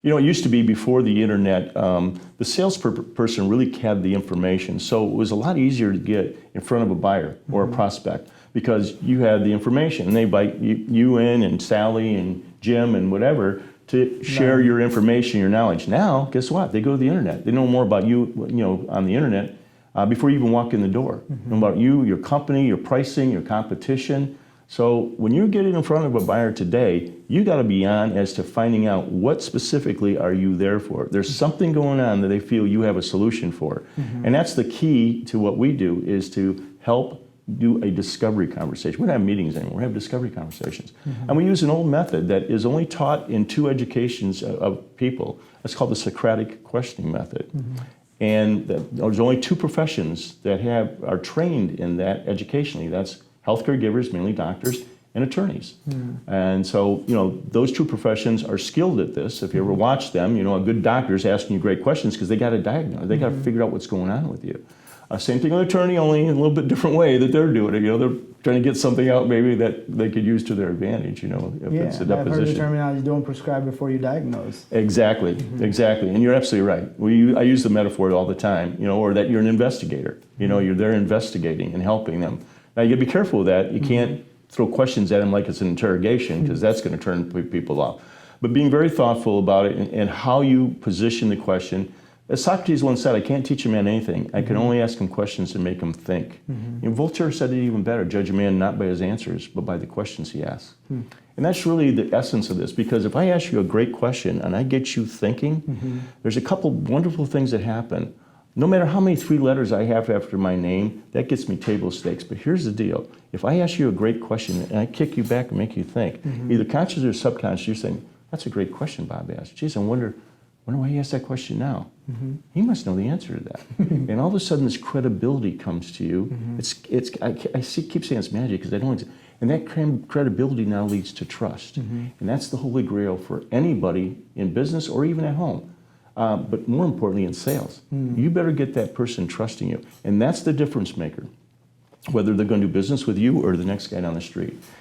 You know, it used to be before the internet, the salesperson really had the information. So it was a lot easier to get in front of a buyer or a prospect because you had the information. And they invite you in and Sally and Jim and whatever to share your information, your knowledge. Now, guess what? They go to the internet. They know more about you, on the internet before you even walk in the door. They know about you, your company, your pricing, your competition. So when you're getting in front of a buyer today, you got to be on as to finding out what specifically are you there for. There's something going on that they feel you have a solution for. And that's the key to what we do, is to help do a discovery conversation. We don't have meetings anymore, we have discovery conversations. And we use an old method that is only taught in 2 educations of people. It's called the Socratic questioning method. And there's only 2 professions that are trained in that educationally. That's healthcare givers, mainly doctors, and attorneys. And so, those 2 professions are skilled at this. If you ever watch them, a good doctor is asking you great questions because they got to diagnose. They got to figure out what's going on with you. Same thing with an attorney, only in a little bit different way that they're doing it. They're trying to get something out maybe that they could use to their advantage, if it's a deposition. I've heard the terminology, don't prescribe before you diagnose. Exactly, exactly. And you're absolutely right. I use the metaphor all the time, or that you're an investigator. You're there investigating and helping them. Now you got to be careful with that. You can't throw questions at them like it's an interrogation, because that's going to turn people off. But being very thoughtful about it and how you position the question. As Socrates once said, I can't teach a man anything. I can only ask him questions and make him think. Voltaire said it even better, judge a man not by his answers, but by the questions he asks. And that's really the essence of this, because if I ask you a great question and I get you thinking, there's a couple wonderful things that happen. No matter how many 3 letters I have after my name, that gets me table stakes. But here's the deal. If I ask you a great question and I kick you back and make you think, either conscious or subconscious, you're saying, that's a great question Bob asked. Geez, I wonder why he asked that question now. He must know the answer to that. And all of a sudden this credibility comes to you. I keep saying it's magic because I don't. And that credibility now leads to trust. And that's the holy grail for anybody in business or even at home. But more importantly in sales. You better get that person trusting you. And that's the difference maker, whether they're going to do business with you or the next guy down the street.